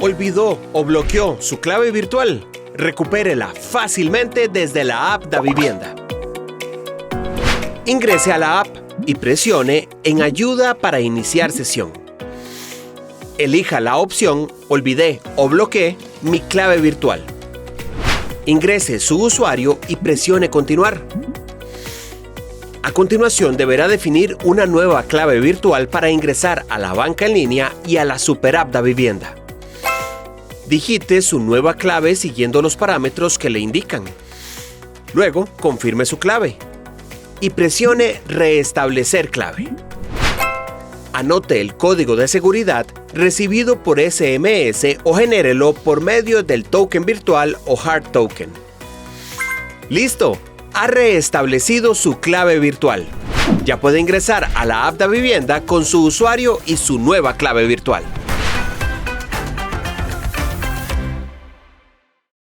¿Olvidó o bloqueó su clave virtual? Recupérela fácilmente desde la app Davivienda. Ingrese a la app y presione en Ayuda para iniciar sesión. Elija la opción Olvidé o bloqueé mi clave virtual. Ingrese su usuario y presione Continuar. A continuación deberá definir una nueva clave virtual para ingresar a la banca en línea y a la SuperApp Davivienda. Digite su nueva clave siguiendo los parámetros que le indican. Luego, confirme su clave y presione Restablecer clave. Anote el código de seguridad recibido por SMS o genérelo por medio del token virtual o hard token. ¡Listo! Ha reestablecido su clave virtual. Ya puede ingresar a la app Davivienda con su usuario y su nueva clave virtual.